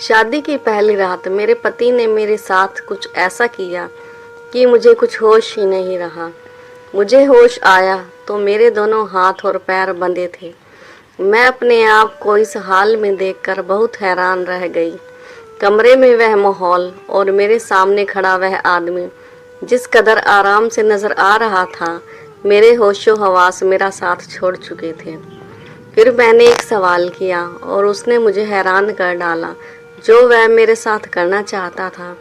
शादी की पहली रात मेरे पति ने मेरे साथ कुछ ऐसा किया कि मुझे कुछ होश ही नहीं रहा। मुझे होश आया तो मेरे दोनों हाथ और पैर बंधे थे। मैं अपने आप को इस हाल में देखकर बहुत हैरान रह गई। कमरे में वह माहौल और मेरे सामने खड़ा वह आदमी जिस कदर आराम से नजर आ रहा था, मेरे होशो हवास मेरा साथ छोड़ चुके थे। फिर मैंने एक सवाल किया और उसने मुझे हैरान कर डाला। जो वह मेरे साथ करना चाहता था,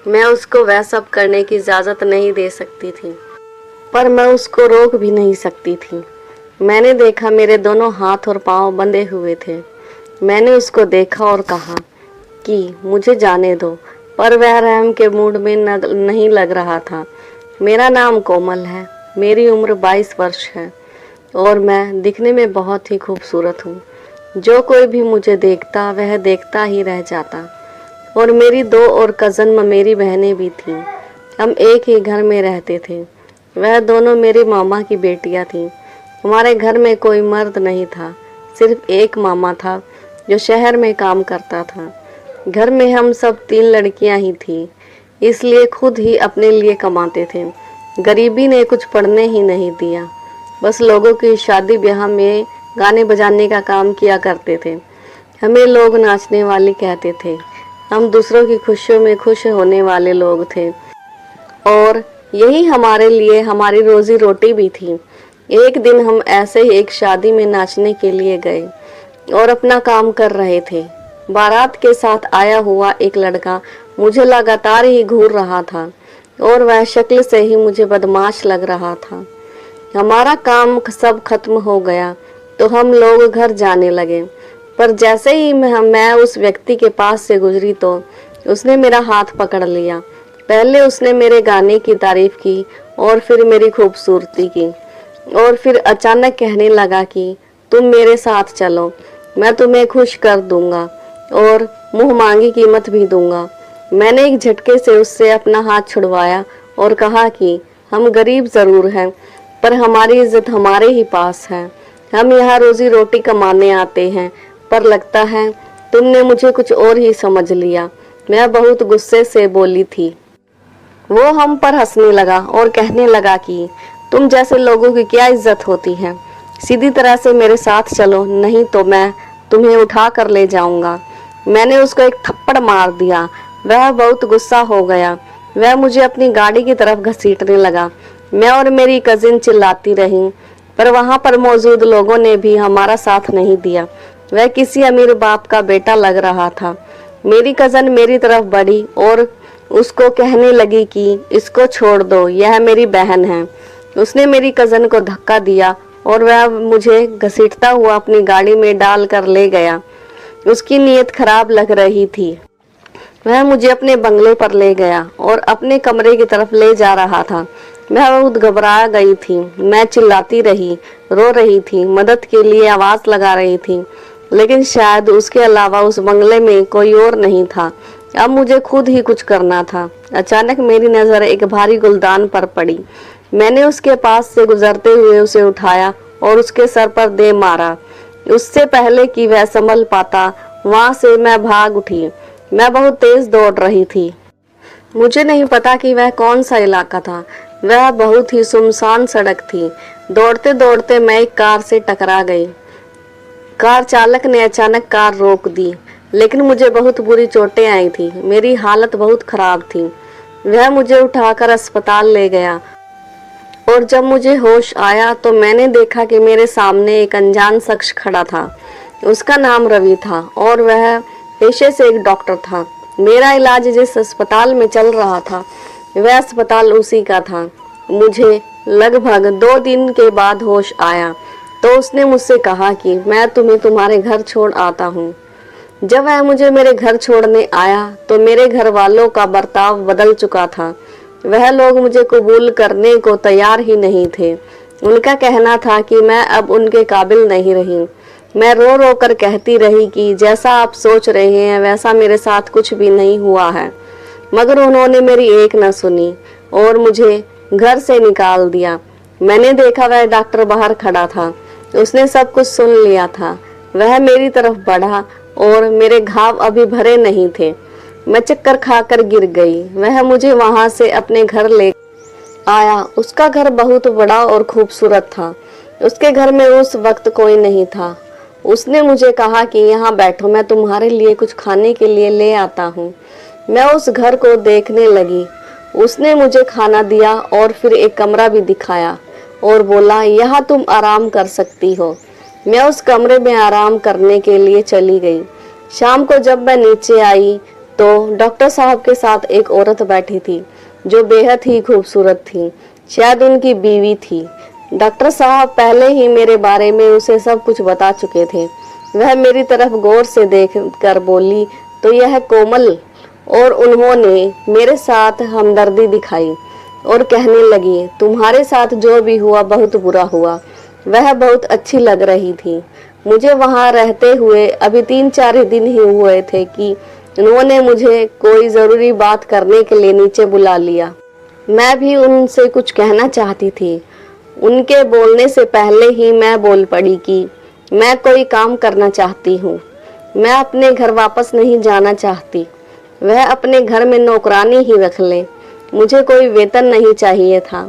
मैं उसको वह सब करने की इजाज़त नहीं दे सकती थी, पर मैं उसको रोक भी नहीं सकती थी। मैंने देखा मेरे दोनों हाथ और पांव बंधे हुए थे। मैंने उसको देखा और कहा कि मुझे जाने दो, पर वह रहम के मूड में नहीं लग रहा था। मेरा नाम कोमल है, मेरी उम्र 22 वर्ष है और मैं दिखने में बहुत ही खूबसूरत हूँ। जो कोई भी मुझे देखता वह देखता ही रह जाता। और मेरी 2 और कज़न मेरी बहनें भी थीं। हम एक ही घर में रहते थे। वह दोनों मेरी मामा की बेटियां थीं। हमारे घर में कोई मर्द नहीं था, सिर्फ एक मामा था जो शहर में काम करता था। घर में हम सब 3 लड़कियां ही थीं, इसलिए खुद ही अपने लिए कमाते थे। गरीबी ने कुछ पढ़ने ही नहीं दिया, बस लोगों की शादी ब्याह में गाने बजाने का काम किया करते थे। हमें लोग नाचने वाली कहते थे। हम दूसरों की खुशियों में खुश होने वाले लोग थे और यही हमारे लिए हमारी रोजी रोटी भी थी। एक दिन हम ऐसे ही एक शादी में नाचने के लिए गए और अपना काम कर रहे थे। बारात के साथ आया हुआ एक लड़का मुझे लगातार ही घूर रहा था और वह शक्ल से ही मुझे बदमाश लग रहा था। हमारा काम सब खत्म हो गया तो हम लोग घर जाने लगे, पर जैसे ही मैं उस व्यक्ति के पास से गुजरी तो उसने मेरा हाथ पकड़ लिया। पहले उसने मेरे गाने की तारीफ की और फिर मेरी खूबसूरती की और फिर अचानक कहने लगा कि तुम मेरे साथ चलो, मैं तुम्हें खुश कर दूंगा और मुंह मांगी कीमत भी दूंगा। मैंने एक झटके से उससे अपना हाथ छुड़वाया और कहा कि हम गरीब जरूर हैं, पर हमारी इज्जत हमारे ही पास है। हम यहाँ रोजी रोटी कमाने आते हैं, पर लगता है तुमने मुझे कुछ और ही समझ लिया। मैं बहुत गुस्से से बोली थी। वो हम पर हंसने लगा और कहने लगा कि तुम जैसे लोगों की क्या इज्जत होती है, सीधी तरह से मेरे साथ चलो, नहीं तो मैं तुम्हें उठा कर ले जाऊंगा। मैंने उसको एक थप्पड़ मार दिया। वह बहुत गुस्सा हो गया। वह मुझे अपनी गाड़ी की तरफ घसीटने लगा। मैं और मेरी कजिन चिल्लाती रही, पर वहां पर मौजूद लोगों ने भी हमारा साथ नहीं दिया। वह किसी अमीर बाप का बेटा लग रहा था। मेरी कजन मेरी तरफ बढ़ी और उसको कहने लगी कि इसको छोड़ दो, यह मेरी बहन है। उसने मेरी कजन को धक्का दिया और वह मुझे घसीटता हुआ अपनी गाड़ी में डाल कर ले गया। उसकी नीयत खराब लग रही थी। वह मुझे अपने बंगले पर ले गया और अपने कमरे की तरफ ले जा रहा था। मैं बहुत घबरा गई थी। मैं चिल्लाती रही, रो रही थी, मदद के लिए आवाज लगा रही थी, लेकिन शायद उसके अलावा उस बंगले में कोई और नहीं था। अब मुझे खुद ही कुछ करना था। अचानक मेरी नजर एक भारी गुलदान पर पड़ी। मैंने उसके पास से गुजरते हुए उसे उठाया और उसके सर पर दे मारा। उससे पहले कि वह संभल पाता, वहां से मैं भाग उठी। मैं बहुत तेज दौड़ रही थी। मुझे नहीं पता कि वह कौन सा इलाका था। वह बहुत ही सुनसान सड़क थी। दौड़ते दौड़ते मैं एक कार से टकरा गई। कार चालक ने अचानक कार रोक दी, लेकिन मुझे बहुत बुरी चोटें आई थी। मेरी हालत बहुत खराब थी। वह मुझे उठाकर अस्पताल ले गया और जब मुझे होश आया तो मैंने देखा कि मेरे सामने एक अनजान शख्स खड़ा था। उसका नाम रवि था और वह पेशे से एक डॉक्टर था। मेरा इलाज जिस अस्पताल में चल रहा था, वह अस्पताल उसी का था। मुझे लगभग 2 दिन के बाद होश आया तो उसने मुझसे कहा कि मैं तुम्हें तुम्हारे घर छोड़ आता हूँ। जब वह मुझे मेरे घर छोड़ने आया तो मेरे घर वालों का बर्ताव बदल चुका था। वह लोग मुझे कबूल करने को तैयार ही नहीं थे। उनका कहना था कि मैं अब उनके काबिल नहीं रही। मैं रो रो कर कहती रही कि जैसा आप सोच रहे हैं वैसा मेरे साथ कुछ भी नहीं हुआ है, मगर उन्होंने मेरी एक न सुनी और मुझे घर से निकाल दिया। मैंने देखा वह डॉक्टर बाहर खड़ा था। उसने सब कुछ सुन लिया था। वह मेरी तरफ बढ़ा और मेरे घाव अभी भरे नहीं थे। मैं चक्कर खाकर गिर गई। वह मुझे वहां से अपने घर ले आया। उसका घर बहुत बड़ा और खूबसूरत था। उसके घर में उस वक्त कोई नहीं था। उसने मुझे कहा कि यहाँ बैठो, मैं तुम्हारे लिए कुछ खाने के लिए ले आता हूँ। मैं उस घर को देखने लगी। उसने मुझे खाना दिया और फिर एक कमरा भी दिखाया और बोला, यहाँ तुम आराम कर सकती हो। मैं उस कमरे में आराम करने के लिए चली गई। शाम को जब मैं नीचे आई तो डॉक्टर साहब के साथ एक औरत बैठी थी जो बेहद ही खूबसूरत थी। शायद उनकी बीवी थी। डॉक्टर साहब पहले ही मेरे बारे में उसे सब कुछ बता चुके थे। वह मेरी तरफ गौर से देख कर बोली, तो यह कोमल। और उन्होंने मेरे साथ हमदर्दी दिखाई और कहने लगी, तुम्हारे साथ जो भी हुआ बहुत बुरा हुआ। वह बहुत अच्छी लग रही थी। मुझे वहां रहते हुए अभी 3-4 दिन ही हुए थे कि उन्होंने मुझे कोई ज़रूरी बात करने के लिए नीचे बुला लिया। मैं भी उनसे कुछ कहना चाहती थी। उनके बोलने से पहले ही मैं बोल पड़ी कि मैं कोई काम करना चाहती हूँ। मैं अपने घर वापस नहीं जाना चाहती। वह अपने घर में नौकरानी ही रख ले। मुझे कोई वेतन नहीं चाहिए था।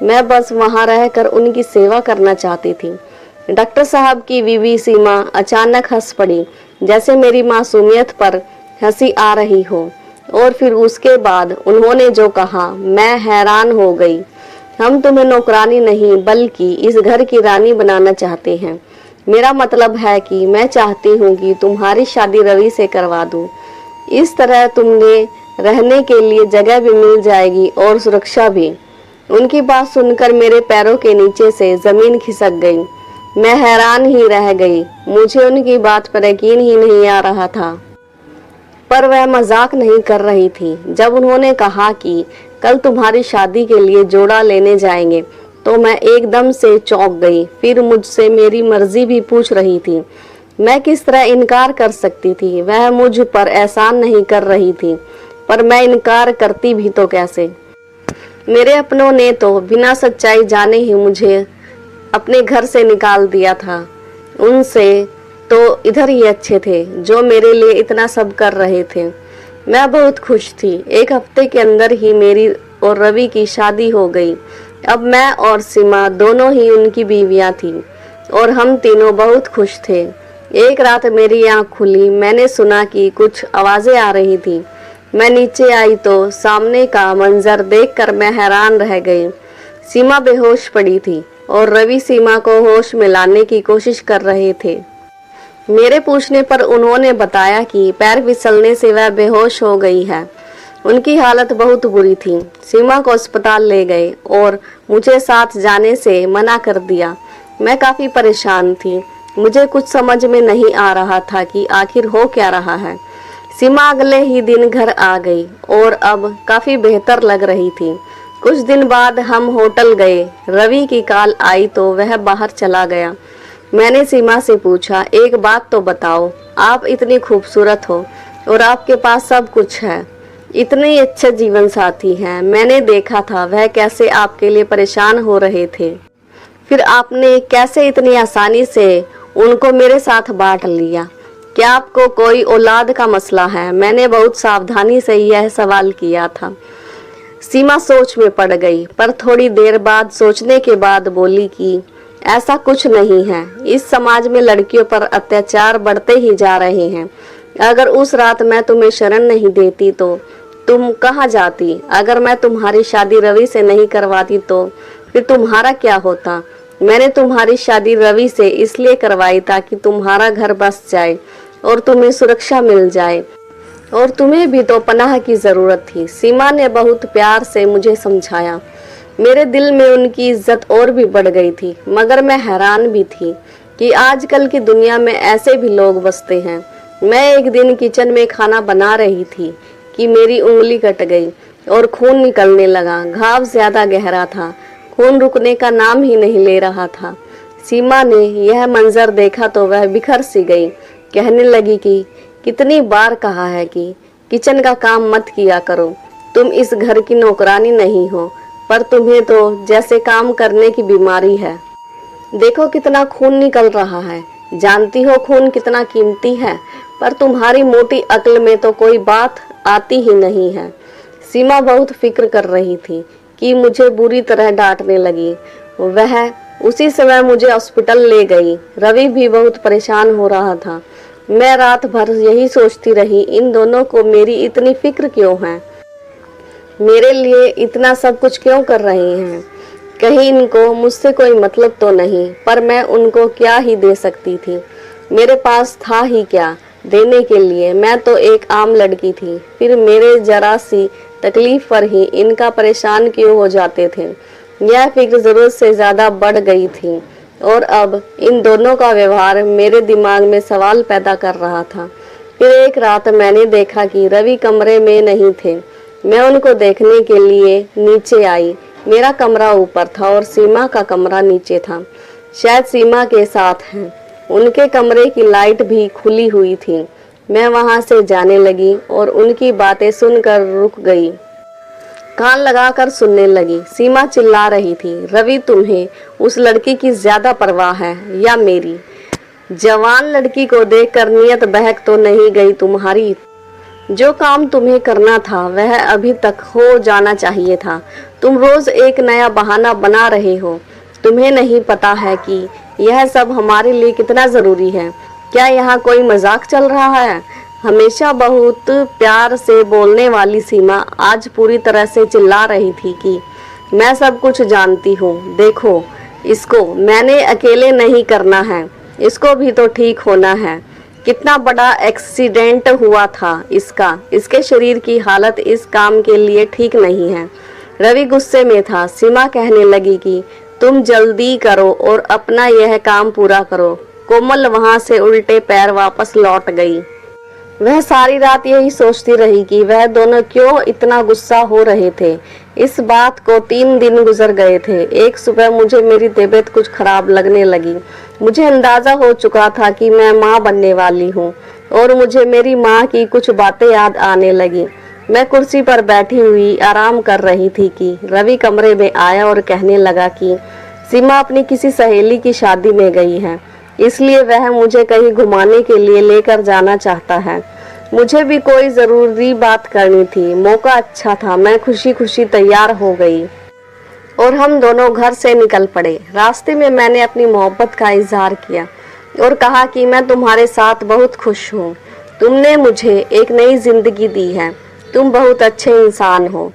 मैं बस वहाँ रहकर उनकी सेवा करना चाहती थी। डॉक्टर साहब की बीवी सीमा अचानक हंस पड़ी, जैसे मेरी मासूमियत पर हंसी आ रही हो। और फिर उसके बाद उन्होंने जो कहा, मैं हैरान हो गई। हम तुम्हें नौकरानी नहीं बल्कि इस घर की रानी बनाना चाहते हैं। मेरा मतलब है कि मैं चाहती हूँ कि तुम्हारी शादी रवि से करवा दूँ। इस तरह तुमने रहने के लिए जगह भी मिल जाएगी और सुरक्षा भी। उनकी बात सुनकर मेरे पैरों के नीचे से जमीन खिसक गई। मैं हैरान ही रह गई। मुझे उनकी बात पर यकीन ही नहीं आ रहा था। पर वह मजाक नहीं कर रही थी। जब उन्होंने कहा कि कल तुम्हारी शादी के लिए जोड़ा लेने जाएंगे तो मैं एकदम से चौंक गई। फिर मुझसे मेरी मर्जी भी पूछ रही थी। मैं किस तरह इनकार कर सकती थी? वह मुझ पर एहसान नहीं कर रही थी, पर मैं इनकार करती भी तो कैसे? मेरे अपनों ने तो बिना सच्चाई जाने ही मुझे अपने घर से निकाल दिया था। उनसे तो इधर ही अच्छे थे जो मेरे लिए इतना सब कर रहे थे। मैं बहुत खुश थी। 1 हफ्ते के अंदर ही मेरी और रवि की शादी हो गई। अब मैं और सीमा दोनों ही उनकी बीवियां थी और हम तीनों बहुत खुश थे। एक रात मेरी आंख खुली। मैंने सुना कि कुछ आवाजें आ रही थी। मैं नीचे आई तो सामने का मंजर देखकर मैं हैरान रह गई। सीमा बेहोश पड़ी थी और रवि सीमा को होश में लाने की कोशिश कर रहे थे। मेरे पूछने पर उन्होंने बताया कि पैर फिसलने से वह बेहोश हो गई है। उनकी हालत बहुत बुरी थी। सीमा को अस्पताल ले गए और मुझे साथ जाने से मना कर दिया। मैं काफी परेशान थी। मुझे कुछ समझ में नहीं आ रहा था कि आखिर हो क्या रहा है। सीमा अगले ही दिन घर आ गई और अब काफी बेहतर लग रही थी। कुछ दिन बाद हम होटल गए। रवि की कॉल आई तो वह बाहर चला गया। मैंने सीमा से पूछा, एक बात तो बताओ, आप इतनी खूबसूरत हो और आपके पास सब कुछ है, इतने अच्छे जीवन साथी हैं। मैंने देखा था वह कैसे आपके लिए परेशान हो रहे थे, फिर आपने कैसे इतनी आसानी से उनको मेरे साथ बांट लिया। क्या आपको कोई औलाद का मसला है? मैंने बहुत सावधानी से यह सवाल किया था। सीमा सोच में पड़ गई, पर थोड़ी देर बाद सोचने के बाद बोली कि ऐसा कुछ नहीं है। इस समाज में लड़कियों पर अत्याचार बढ़ते ही जा रहे हैं। अगर उस रात मैं तुम्हें शरण नहीं देती तो तुम कहाँ जाती? अगर मैं तुम्हारी शादी रवि से नहीं करवाती तो फिर तुम्हारा क्या होता? मैंने तुम्हारी शादी रवि से इसलिए करवाई ताकि तुम्हारा घर बस जाए और तुम्हें सुरक्षा मिल जाए, और तुम्हें भी तो पनाह की जरूरत थी। सीमा ने बहुत प्यार से मुझे समझाया। मेरे दिल में उनकी इज्जत और भी बढ़ गई थी, मगर मैं हैरान भी थी कि आजकल की दुनिया में ऐसे भी लोग बसते हैं। मैं एक दिन किचन में खाना बना रही थी कि मेरी उंगली कट गई और खून निकलने लगा। घाव ज्यादा गहरा था, खून रुकने का नाम ही नहीं ले रहा था। सीमा ने यह मंजर देखा तो वह बिखर सी गई। कहने लगी कि कितनी बार कहा है कि किचन का काम मत किया करो। तुम इस घर की नौकरानी नहीं हो, पर तुम्हें तो जैसे काम करने की बीमारी है। देखो कितना खून निकल रहा है। जानती हो खून कितना कीमती है? पर तुम्हारी मोटी अक्ल में तो कोई बात आती ही नहीं है। सीमा बहुत फिक्र कर रही थी कि मुझे बुरी तरह डांटने लगी। वह उसी समय मुझे हॉस्पिटल ले गई। रवि भी बहुत परेशान हो रहा था। मैं रात भर यही सोचती रही, इन दोनों को मेरी इतनी फिक्र क्यों है, मेरे लिए इतना सब कुछ क्यों कर रहे हैं। कहीं इनको मुझसे कोई मतलब तो नहीं, पर मैं उनको क्या ही दे सकती थी। मेरे पास था ही क्या देने के लिए। मैं तो एक आम लड़की थी, फिर मेरे जरा सी तकलीफ पर ही इनका परेशान क्यों हो जाते थे। यह फिक्र जरूरत से ज्यादा बढ़ गई थी और अब इन दोनों का व्यवहार मेरे दिमाग में सवाल पैदा कर रहा था। फिर एक रात मैंने देखा कि रवि कमरे में नहीं थे। मैं उनको देखने के लिए नीचे आई। मेरा कमरा ऊपर था और सीमा का कमरा नीचे था। शायद सीमा के साथ हैं। उनके कमरे की लाइट भी खुली हुई थी। मैं वहां से जाने लगी और उनकी बातें सुनकर रुक गई। कान लगाकर सुनने लगी। सीमा चिल्ला रही थी, रवि तुम्हें उस लड़की की ज्यादा परवाह है या मेरी? जवान लड़की को देखकर नियत बहक तो नहीं गई तुम्हारी? जो काम तुम्हें करना था वह अभी तक हो जाना चाहिए था। तुम रोज एक नया बहाना बना रहे हो। तुम्हें नहीं पता है कि यह सब हमारे लिए कितना जरूरी है। क्या यहाँ कोई मजाक चल रहा है? हमेशा बहुत प्यार से बोलने वाली सीमा आज पूरी तरह से चिल्ला रही थी कि मैं सब कुछ जानती हूँ। देखो इसको मैंने अकेले नहीं करना है, इसको भी तो ठीक होना है। कितना बड़ा एक्सीडेंट हुआ था इसका। इसके शरीर की हालत इस काम के लिए ठीक नहीं है। रवि गुस्से में था। सीमा कहने लगी कि तुम जल्दी करो और अपना यह काम पूरा करो। कोमल वहां से उल्टे पैर वापस लौट गई। वह सारी रात यही सोचती रही कि वह दोनों क्यों इतना गुस्सा हो रहे थे। इस बात को 3 दिन गुजर गए थे। एक सुबह मुझे मेरी तबीयत कुछ खराब लगने लगी। मुझे अंदाजा हो चुका था कि मैं माँ बनने वाली हूँ और मुझे मेरी माँ की कुछ बातें याद आने लगी। मैं कुर्सी पर बैठी हुई आराम कर रही थी कि रवि कमरे में आया और कहने लगा कि सीमा अपनी किसी सहेली की शादी में गई है, इसलिए वह मुझे कहीं घुमाने के लिए लेकर जाना चाहता है। मुझे भी कोई जरूरी बात करनी थी। मौका अच्छा था। मैं खुशी खुशी तैयार हो गई और हम दोनों घर से निकल पड़े। रास्ते में मैंने अपनी मोहब्बत का इजहार किया और कहा कि मैं तुम्हारे साथ बहुत खुश हूँ। तुमने मुझे एक नई जिंदगी दी है। तुम बहुत अच्छे इंसान हो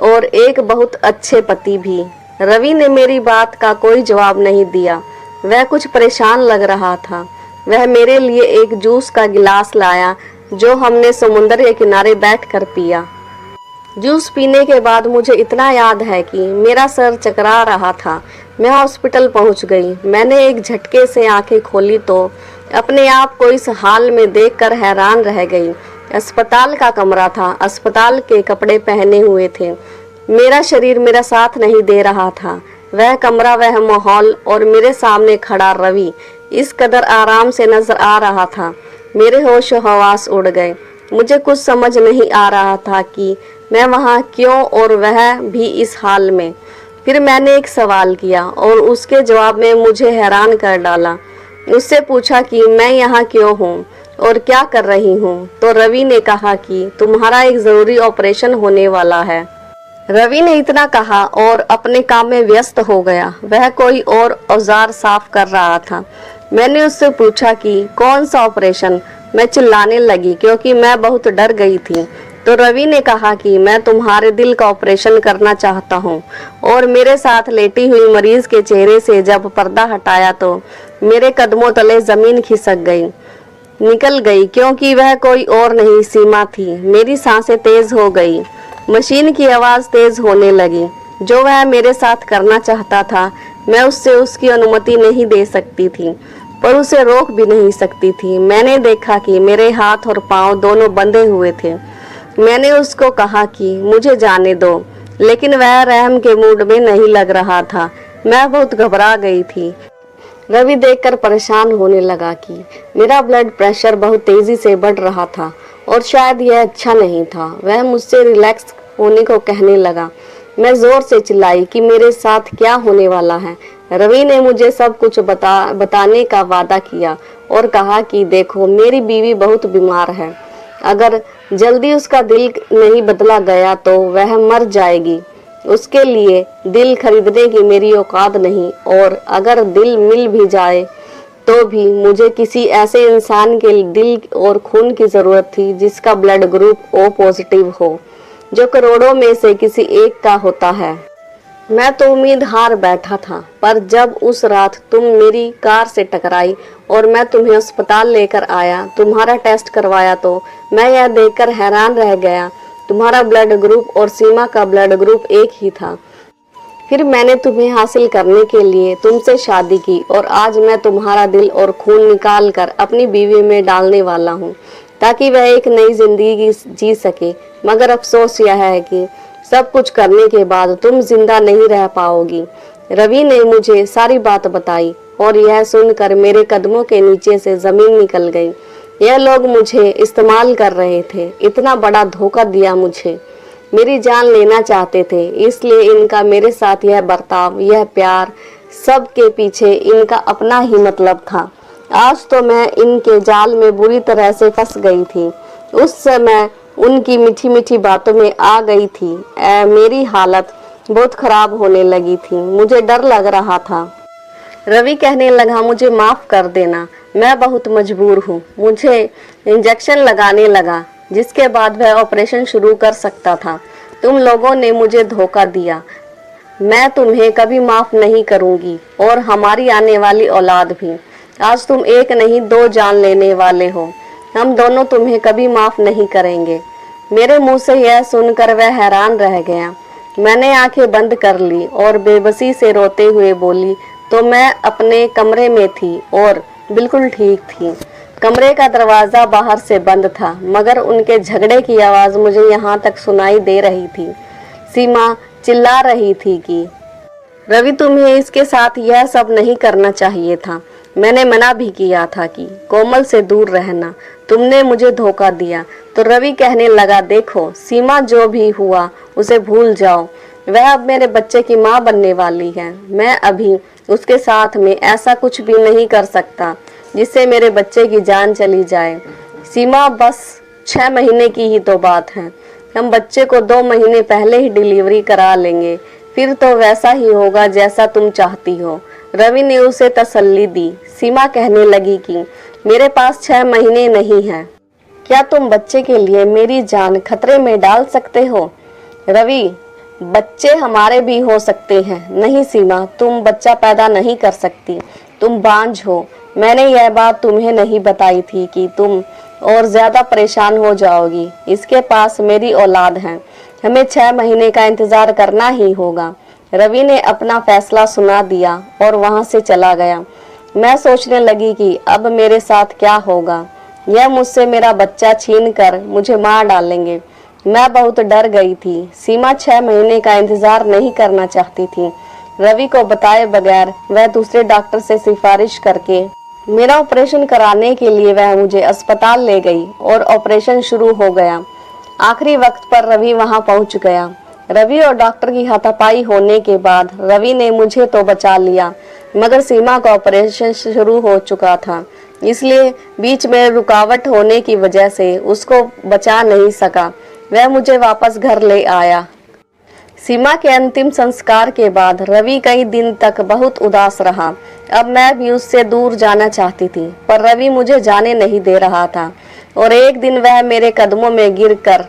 और एक बहुत अच्छे पति भी। रवि ने मेरी बात का कोई जवाब नहीं दिया। वह कुछ परेशान लग रहा था। वह मेरे लिए एक जूस का गिलास लाया जो हमने समुद्र के किनारे बैठकर पिया। जूस पीने के बाद मुझे इतना याद है कि मेरा सर चकरा रहा था। मैं हॉस्पिटल पहुंच गई। मैंने एक झटके से आंखें खोली तो अपने आप को इस हाल में देखकर हैरान रह गई। अस्पताल का कमरा था। अस्पताल के कपड़े पहने हुए थे। मेरा शरीर मेरा साथ नहीं दे रहा था। वह कमरा, वह माहौल और मेरे सामने खड़ा रवि इस कदर आराम से नजर आ रहा था। मेरे होश हवास उड़ गए। मुझे कुछ समझ नहीं आ रहा था कि मैं वहाँ क्यों और वह भी इस हाल में। फिर मैंने एक सवाल किया और उसके जवाब में मुझे हैरान कर डाला। उससे पूछा कि मैं यहाँ क्यों हूँ और क्या कर रही हूँ। तो रवि ने कहा कि तुम्हारा एक जरूरी ऑपरेशन होने वाला है। रवि ने इतना कहा और अपने काम में व्यस्त हो गया। वह कोई और औजार साफ कर रहा था। मैंने उससे पूछा कि कौन सा ऑपरेशन। मैं चिल्लाने लगी क्योंकि मैं बहुत डर गई थी। तो रवि ने कहा कि मैं तुम्हारे दिल का ऑपरेशन करना चाहता हूँ। और मेरे साथ लेटी हुई मरीज के चेहरे से जब पर्दा हटाया तो मेरे कदमों तले जमीन खिसक गई, निकल गई, क्योंकि वह कोई और नहीं सीमा थी। मेरी सांसें तेज हो गई। मशीन की आवाज तेज होने लगी। जो वह मेरे साथ करना चाहता था मैं उससे उसकी अनुमति नहीं दे सकती थी, पर उसे रोक भी नहीं सकती थी। मैंने देखा कि मेरे हाथ और पांव दोनों बंधे हुए थे। मैंने उसको कहा कि मुझे जाने दो, लेकिन वह रहम के मूड में नहीं लग रहा था। मैं बहुत घबरा गई थी। रवि देखकर परेशान होने लगा कि मेरा ब्लड प्रेशर बहुत तेजी से बढ़ रहा था और शायद यह अच्छा नहीं था। वह मुझसे रिलैक्स होने को कहने लगा। मैं जोर से चिल्लाई कि मेरे साथ क्या होने वाला है। रवि ने मुझे सब कुछ बताने का वादा किया और कहा कि देखो मेरी बीवी बहुत बीमार है, अगर जल्दी उसका दिल नहीं बदला गया तो वह मर जाएगी। उसके लिए दिल खरीदने की मेरी औकात नहीं, और अगर दिल मिल भी जाए तो भी मुझे किसी ऐसे इंसान के दिल और खून की जरूरत थी जिसका ब्लड ग्रुप O पॉजिटिव हो, जो करोड़ों में से किसी एक का होता है। मैं तो उम्मीद हार बैठा था, पर जब उस रात तुम मेरी कार से टकराई और मैं तुम्हें अस्पताल लेकर आया, तुम्हारा टेस्ट करवाया, तो मैं यह देखकर हैरान रह गया। तुम्हारा ब्लड ग्रुप और सीमा का ब्लड ग्रुप एक ही था। फिर मैंने तुम्हें हासिल करने के लिए तुमसे शादी की और आज मैं तुम्हारा दिल और खून निकाल कर अपनी बीवी में डालने वाला हूँ, ताकि वह एक नई जिंदगी जी सके। मगर अफसोस यह है कि सब कुछ करने के बाद तुम जिंदा नहीं रह पाओगी। रवि ने मुझे सारी बात बताई और यह सुनकर मेरे कदमों के नीचे से जमीन निकल गई। यह लोग मुझे इस्तेमाल कर रहे थे, इतना बड़ा धोखा दिया मुझे, मेरी जान लेना चाहते थे, इसलिए इनका मेरे साथ यह बर्ताव, यह प्यार, सब के पीछे इनका अपना ही मतलब था। आज तो मैं इनके जाल में बुरी तरह से फंस गई थी। उस समय उनकी मीठी मीठी बातों में आ गई थी। मेरी हालत बहुत खराब होने लगी थी, मुझे डर लग रहा था। रवि कहने लगा, मुझे माफ कर देना, मैं बहुत मजबूर हूँ। मुझे इंजेक्शन लगाने लगा, जिसके बाद वह ऑपरेशन शुरू कर सकता था। तुम लोगों ने मुझे धोखा दिया, मैं तुम्हें कभी माफ नहीं करूंगी, और हमारी आने वाली औलाद भी। आज तुम एक नहीं 2 जान लेने वाले हो, हम दोनों तुम्हें कभी माफ नहीं करेंगे। मेरे मुंह से यह सुनकर वह हैरान रह गया। मैंने आंखें बंद कर ली और बेबसी से रोते हुए बोली, तो मैं अपने कमरे में थी और बिल्कुल ठीक थी। कमरे का दरवाजा बाहर से बंद था, मगर उनके झगड़े की आवाज मुझे यहाँ तक सुनाई दे रही थी। सीमा चिल्ला रही थी कि रवि, तुम्हें इसके साथ यह सब नहीं करना चाहिए था। मैंने मना भी किया था कि कोमल से दूर रहना, तुमने मुझे धोखा दिया। तो रवि कहने लगा, देखो सीमा जो भी हुआ उसे भूल जाओ, वह अब मेरे बच्चे की माँ बनने वाली है। मैं अभी उसके साथ में ऐसा कुछ भी नहीं कर सकता जिससे मेरे बच्चे की जान चली जाए। सीमा बस 6 महीने की ही तो बात है, हम बच्चे को 2 महीने पहले ही डिलीवरी करा लेंगे, फिर तो वैसा ही होगा जैसा तुम चाहती हो। रवि ने उसे तसल्ली दी। सीमा कहने लगी कि मेरे पास 6 महीने नहीं है, क्या तुम बच्चे के लिए मेरी जान खतरे में डाल सकते हो? रवि, बच्चे हमारे भी हो सकते हैं। नहीं सीमा, तुम बच्चा पैदा नहीं कर सकती, तुम बांझ हो। मैंने यह बात तुम्हें नहीं बताई थी कि तुम और ज्यादा परेशान हो जाओगी। इसके पास मेरी औलाद है, हमें 6 महीने का इंतजार करना ही होगा। रवि ने अपना फैसला सुना दिया और वहां से चला गया। मैं सोचने लगी कि अब मेरे साथ क्या होगा। यह मुझसे मेरा बच्चा छीन कर मुझे मार डालेंगे। मैं बहुत डर गई थी। सीमा 6 महीने का इंतजार नहीं करना चाहती थी। रवि को बताए बगैर वह दूसरे डॉक्टर से सिफारिश करके मेरा ऑपरेशन कराने के लिए वह मुझे अस्पताल ले गई और ऑपरेशन शुरू हो गया। आखिरी वक्त पर रवि वहां पहुंच गया। रवि और डॉक्टर की हाथापाई होने के बाद रवि ने मुझे तो बचा लिया, मगर सीमा का ऑपरेशन शुरू हो चुका था, इसलिए बीच में रुकावट होने की वजह से उसको बचा नहीं सका। वह मुझे वापस घर ले आया। सीमा के अंतिम संस्कार के बाद रवि कई दिन तक बहुत उदास रहा। अब मैं भी उससे दूर जाना चाहती थी, पर रवि मुझे जाने नहीं दे रहा था। और एक दिन वह मेरे कदमों में गिरकर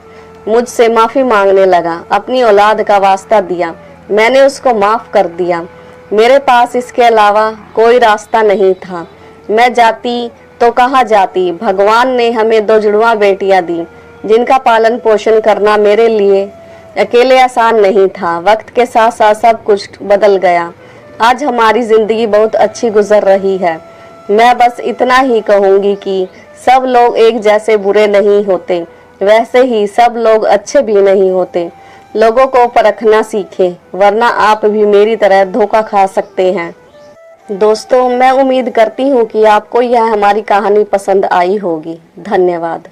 मुझसे माफी मांगने लगा, अपनी औलाद का वास्ता दिया। मैंने उसको माफ कर दिया। मेरे पास इसके अलावा कोई रास्ता नहीं था। मैं जाती तो कहाँ जाती। भगवान ने हमें 2 जुड़वा बेटियां दी, जिनका पालन पोषण करना मेरे लिए अकेले आसान नहीं था। वक्त के साथ साथ सब कुछ बदल गया। आज हमारी जिंदगी बहुत अच्छी गुजर रही है। मैं बस इतना ही कहूंगी कि सब लोग एक जैसे बुरे नहीं होते, वैसे ही सब लोग अच्छे भी नहीं होते। लोगों को परखना सीखें, वरना आप भी मेरी तरह धोखा खा सकते हैं। दोस्तों, मैं उम्मीद करती हूँ कि आपको यह हमारी कहानी पसंद आई होगी। धन्यवाद।